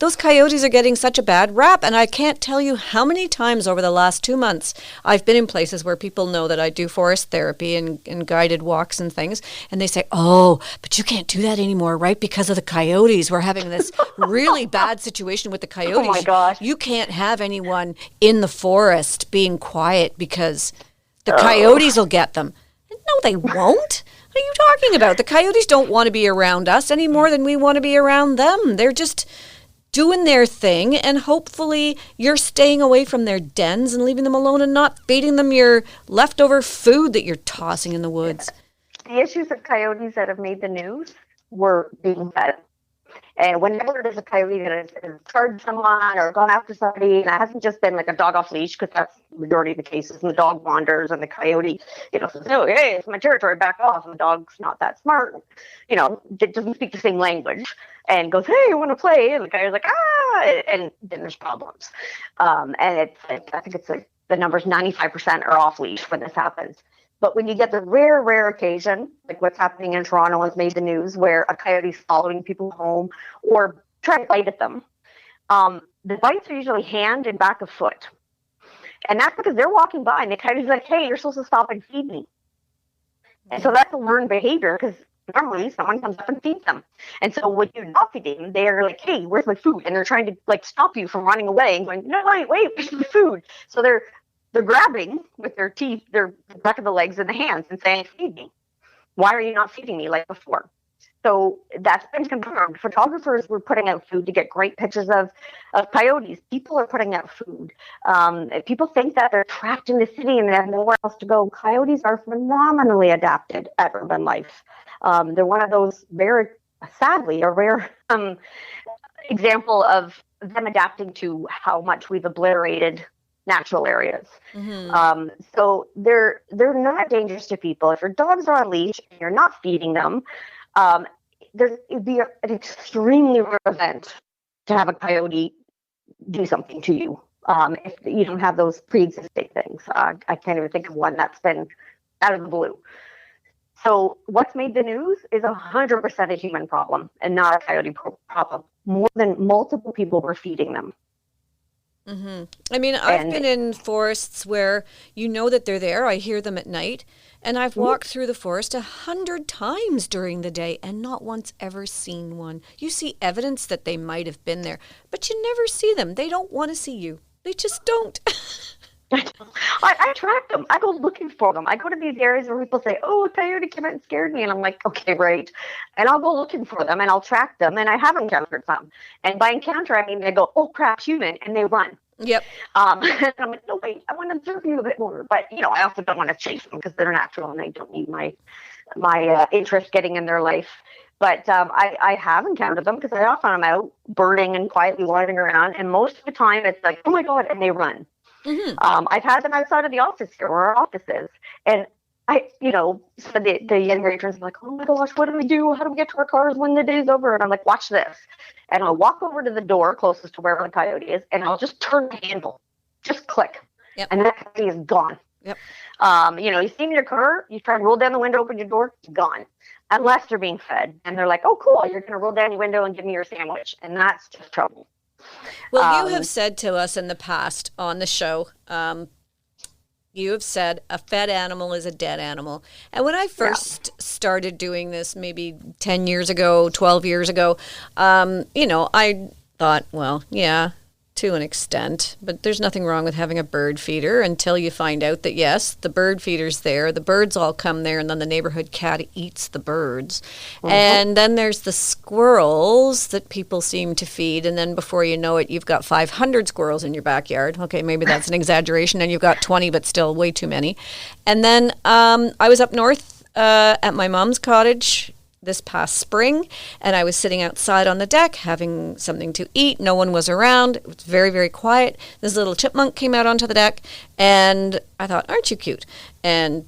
those coyotes are getting such a bad rap, and I can't tell you how many times over the last 2 months I've been in places where people know that I do forest therapy and guided walks and things, and they say, oh, but you can't do that anymore, right? Because of the coyotes. We're having this really bad situation with the coyotes. Oh my gosh. You can't have anyone in the forest being quiet because the coyotes will get them. No, they won't. What are you talking about? The coyotes don't want to be around us any more than we want to be around them. They're just doing their thing, and hopefully you're staying away from their dens and leaving them alone and not feeding them your leftover food that you're tossing in the woods. The issues of coyotes that have made the news were being fed. And whenever there's a coyote that has charged someone or gone after somebody, and it hasn't just been like a dog off leash, because that's the majority of the cases, and the dog wanders and the coyote, says, oh, hey, it's my territory, back off. And the dog's not that smart, it doesn't speak the same language and goes, hey, you want to play? And the coyote's like, ah, and then there's problems. And it's like, I think it's like the number's 95% are off leash when this happens. But when you get the rare occasion, like what's happening in Toronto has made the news, where a coyote's following people home or trying to bite at them, the bites are usually hand and back of foot. And that's because they're walking by and the coyote's like, hey, you're supposed to stop and feed me. And so that's a learned behavior, because normally someone comes up and feeds them. And so when you're not feeding them, they're like, hey, where's my food? And they're trying to stop you from running away and going, no, wait, where's my food? So they're grabbing with their teeth, their back of the legs and the hands, and saying, feed me. Why are you not feeding me like before? So that's been confirmed. Photographers were putting out food to get great pictures of coyotes. People are putting out food. People think that they're trapped in the city and they have nowhere else to go. Coyotes are phenomenally adapted at urban life. They're one of those sadly, a rare example of them adapting to how much we've obliterated natural areas. So they're not dangerous to people. If your dogs are on leash and you're not feeding them, it'd be an extremely rare event to have a coyote do something to you. If you don't have those pre-existing things. I can't even think of one that's been out of the blue. So what's made the news is 100% a human problem and not a coyote problem. More than multiple people were feeding them. I mean, I've been in forests where you know that they're there. I hear them at night. And I've walked through the forest 100 times during the day and not once ever seen one. You see evidence that they might have been there, but you never see them. They don't want to see you. They just don't. I track them. I go looking for them. I go to these areas where people say, oh, a coyote came out and scared me. And I'm like, okay, right. And I'll go looking for them and I'll track them. And I have encountered some. And by encounter, I mean, they go, oh, crap, human. And they run. Yep. And I'm like, no, wait, I want to observe you a bit more. But, I also don't want to chase them because they're natural and I don't need my interest getting in their life. But I have encountered them because I often am out birding and quietly wandering around. And most of the time it's like, oh, my God, and they run. I've had them outside of the office here where our office is. And so the younger interns are like, oh my gosh, what do we do? How do we get to our cars when the day's over? And I'm like, watch this. And I'll walk over to the door closest to where the coyote is, and I'll just turn the handle. Just click. Yep. And that coyote is gone. Yep. You see them in your car, you try to roll down the window, open your door, it's gone. Unless they're being fed. And they're like, oh, cool, you're going to roll down your window and give me your sandwich. And that's just trouble. Well, you have said to us in the past on the show, you have said a fed animal is a dead animal. And when I first started doing this, maybe 10 years ago, 12 years ago, I thought, well, yeah, to an extent, but there's nothing wrong with having a bird feeder until you find out that, yes, the bird feeder's there, the birds all come there, and then the neighborhood cat eats the birds. And then there's the squirrels that people seem to feed, and then before you know it, you've got 500 squirrels in your backyard. Okay, maybe that's an exaggeration, and you've got 20, but still way too many. And then I was up north at my mom's cottage this past spring, and I was sitting outside on the deck having something to eat. No one was around. It was very, very quiet. This little chipmunk came out onto the deck, and I thought, aren't you cute? And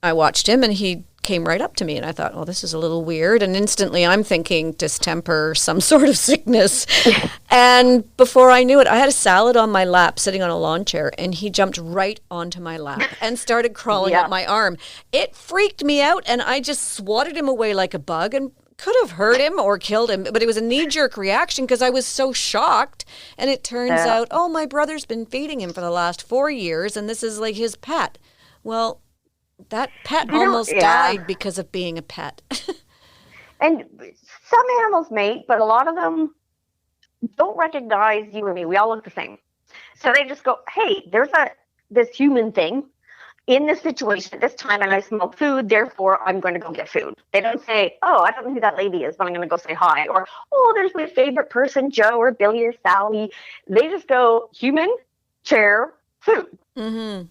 I watched him, and he came right up to me, and I thought, well, this is a little weird. And instantly I'm thinking distemper, some sort of sickness. And before I knew it, I had a salad on my lap sitting on a lawn chair, and he jumped right onto my lap and started crawling up my arm. It freaked me out, and I just swatted him away like a bug and could have hurt him or killed him, but it was a knee-jerk reaction because I was so shocked. And it turns out, oh, my brother's been feeding him for the last 4 years, and this is like his pet. Well, that pet almost died because of being a pet. And some animals mate, but a lot of them don't recognize you and me. We all look the same. So they just go, hey, there's this human thing in this situation at this time, and I smell food, therefore I'm going to go get food. They don't say, oh, I don't know who that lady is, but I'm going to go say hi. Or, oh, there's my favorite person, Joe or Billy or Sally. They just go, human, chair, food. Mm-hmm.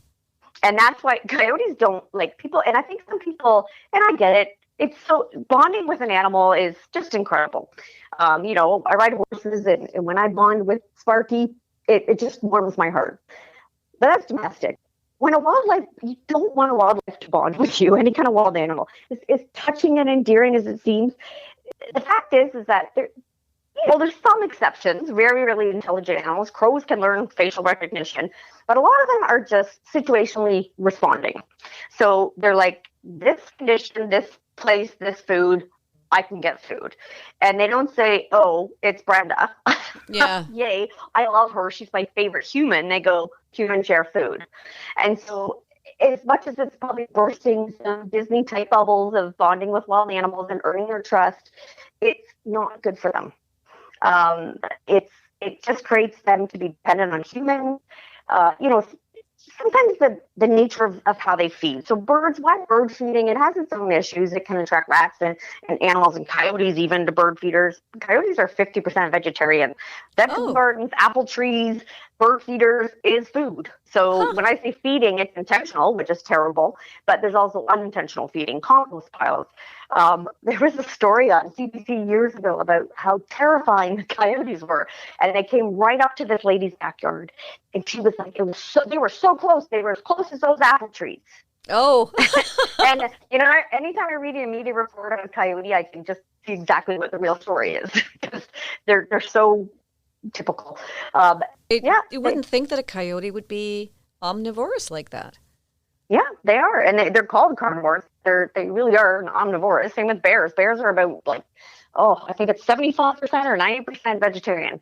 And that's why coyotes don't like people. And I think some people, and I get it, it's so bonding with an animal is just incredible. I ride horses, and when I bond with Sparky, it just warms my heart. But that's domestic. When a wildlife, you don't want a wildlife to bond with you, any kind of wild animal. As touching and endearing as it seems, the fact is that there's some exceptions, very, really intelligent animals. Crows can learn facial recognition, but a lot of them are just situationally responding. So they're like, this condition, this place, this food, I can get food. And they don't say, oh, it's Brenda. Yeah. Yay, I love her. She's my favorite human. They go, human, share food. And so as much as it's probably bursting some Disney-type bubbles of bonding with wild animals and earning their trust, it's not good for them. It just creates them to be dependent on humans. Sometimes the nature of how they feed. So why bird feeding? It has its own issues. It can attract rats and animals and coyotes even to bird feeders. Coyotes are 50% vegetarian. Vegetable gardens, apple trees, bird feeders is food. So when I say feeding, it's intentional, which is terrible, but there's also unintentional feeding, compost piles. There was a story on CBC years ago about how terrifying the coyotes were. And they came right up to this lady's backyard. And she was like, they were so close. They were as close as those apple trees. Oh. And, anytime I read a media report on a coyote, I can just see exactly what the real story is. Because they're so typical. You wouldn't think that a coyote would be omnivorous like that. Yeah, they are. And they're called carnivores. They really are omnivorous. Same with bears. Bears are about I think it's 75% or 90% vegetarian.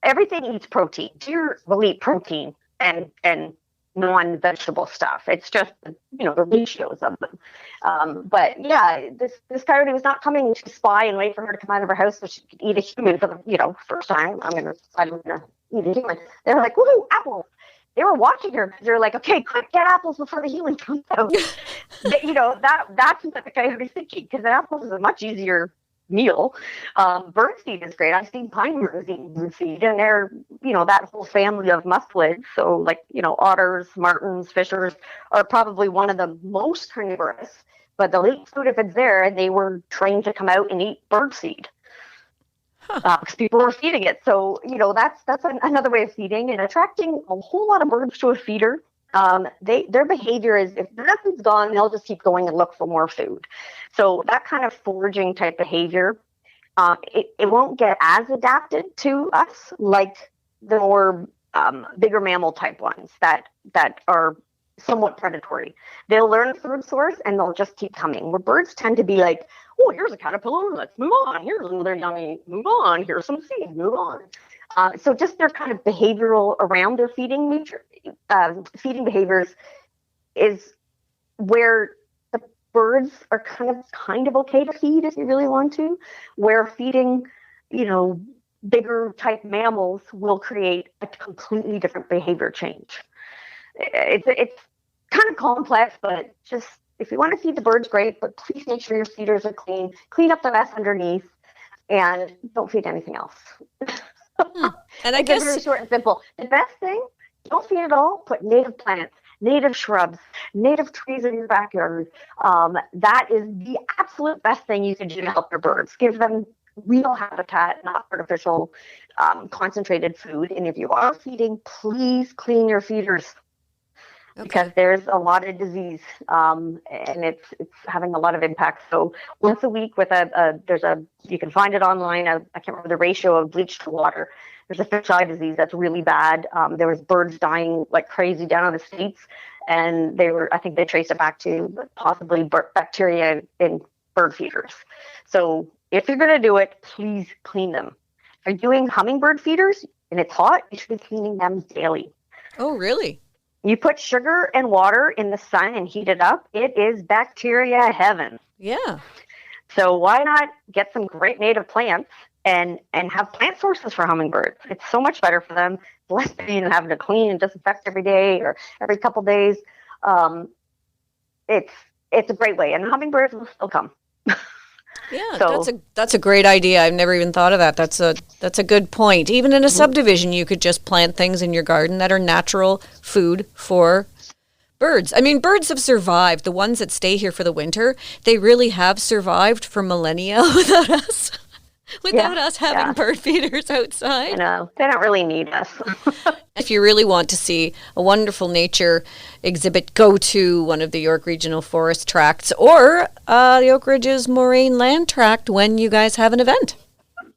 Everything eats protein. Deer will eat protein and non-vegetable stuff. It's just, the ratios of them. But yeah, this coyote was not coming to spy and wait for her to come out of her house so she could eat a human for the, first time. I'm going to eat a human. They were like, woohoo, apples. They were watching her because they're like, okay, quick, get apples before the human comes out. That's what the coyote's thinking, because apples is a much easier meal. Bird seed is great. I've seen pine birds eating bird seed, and they're, that whole family of mustelids. So otters, martins, fishers are probably one of the most carnivorous, but they'll eat food if it's there, and they were trained to come out and eat bird seed. Because people were feeding it. So, that's another way of feeding and attracting a whole lot of birds to a feeder. Their behavior is, if nothing's gone, they'll just keep going and look for more food. So that kind of foraging type behavior, it won't get as adapted to us like the more bigger mammal type ones that are somewhat predatory. They'll learn food source and they'll just keep coming. Where birds tend to be like, oh, here's a caterpillar, let's move on. Here's another yummy, move on. Here's some seeds, move on. So just their kind of behavioral around their feeding behaviors is where the birds are kind of okay to feed if you really want to, where feeding, bigger type mammals will create a completely different behavior change. It's kind of complex, but just if you want to feed the birds, great, but please make sure your feeders are clean. Clean up the mess underneath, and don't feed anything else. And I guess it's very short and simple. The best thing, don't feed it all. Put native plants, native shrubs, native trees in your backyard. That is the absolute best thing you can do to help your birds. Give them real habitat, not artificial concentrated food. And if you are feeding, please clean your feeders. Okay. Because there's a lot of disease, and it's having a lot of impact. So once a week with you can find it online. I can't remember the ratio of bleach to water. There's a fish eye disease that's really bad. There was birds dying like crazy down in the States, and I think they traced it back to possibly bacteria in bird feeders. So if you're going to do it, please clean them. If you're doing hummingbird feeders and it's hot, you should be cleaning them daily. Oh, really? You put sugar and water in the sun and heat it up, it is bacteria heaven. Yeah. So why not get some great native plants and have plant sources for hummingbirds? It's so much better for them. Less than having to clean and disinfect every day or every couple days. It's a great way, and hummingbirds will still come. Yeah, so, that's a great idea. I've never even thought of that. That's a good point. Even in a subdivision, you could just plant things in your garden that are natural food for birds. I mean, birds have survived. The ones that stay here for the winter, they really have survived for millennia without us. Without us having bird feeders outside. They don't really need us. If you really want to see a wonderful nature exhibit, go to one of the York Regional Forest tracts or the Oakridges Moraine Land Tract when you guys have an event.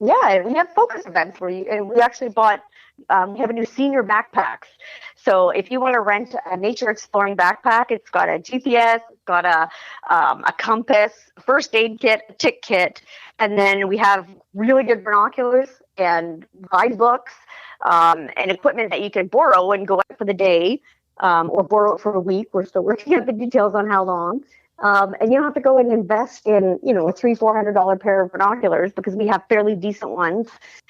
Yeah, we have focus events and we actually bought, we have a new senior backpacks. So if you want to rent a nature exploring backpack, it's got a GPS, it's got a compass, first aid kit, a tick kit, and then we have really good binoculars and guidebooks and equipment that you can borrow and go out for the day or borrow it for a week. We're still working out the details on how long. And you don't have to go and invest in, a $300-400 pair of binoculars because we have fairly decent ones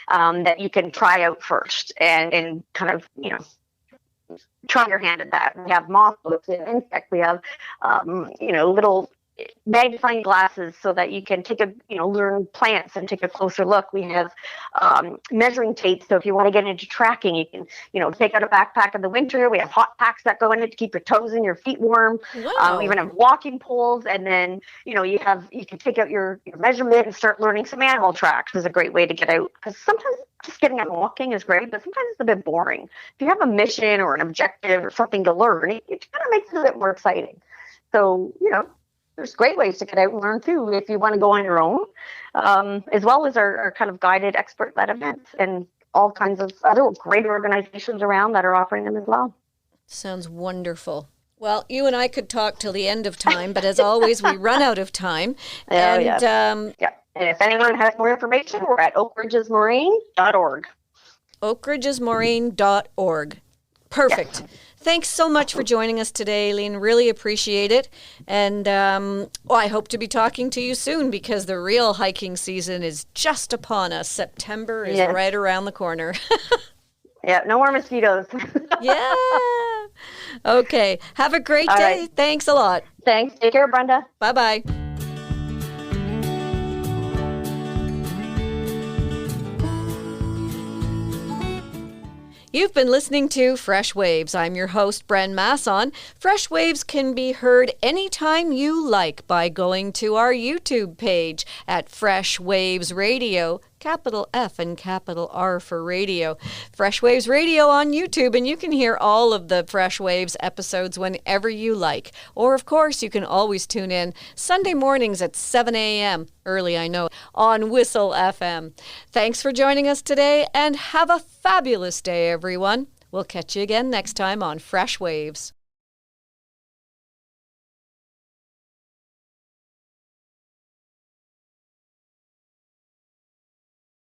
that you can try out first and kind of, try your hand at that. We have moth books and insect. We have, little magnifying glasses so that you can learn plants and take a closer look. We have measuring tapes. So if you want to get into tracking, you can, take out a backpack in the winter. We have hot packs that go in it to keep your toes and your feet warm. Wow. We even have walking poles. And then, you can take out your measurement and start learning some animal tracks is a great way to get out. Because sometimes just getting out and walking is great, but sometimes it's a bit boring. If you have a mission or an objective or something to learn, it kind of makes it a bit more exciting. So, there's great ways to get out and learn too if you want to go on your own, as well as our kind of guided expert-led events and all kinds of other great organizations around that are offering them as well. Sounds wonderful. Well, you and I could talk till the end of time, but as always, we run out of time. And if anyone has more information, we're at oakridgesmoraine.org. oakridgesmoraine.org. Perfect. Yes. Thanks so much for joining us today, Aileen. Really appreciate it. And I hope to be talking to you soon because the real hiking season is just upon us. September is right around the corner. Yeah, no more mosquitoes. Yeah. Okay. Have a great day. Right. Thanks a lot. Thanks. Take care, Brenda. Bye-bye. You've been listening to Fresh Waves. I'm your host, Bren Masson. Fresh Waves can be heard anytime you like by going to our YouTube page at Fresh Waves Radio, capital F and capital R for radio. Fresh Waves Radio on YouTube, and you can hear all of the Fresh Waves episodes whenever you like. Or, of course, you can always tune in Sunday mornings at 7 a.m., early I know, on Whistle FM. Thanks for joining us today, and have a fabulous day, everyone. We'll catch you again next time on Fresh Waves.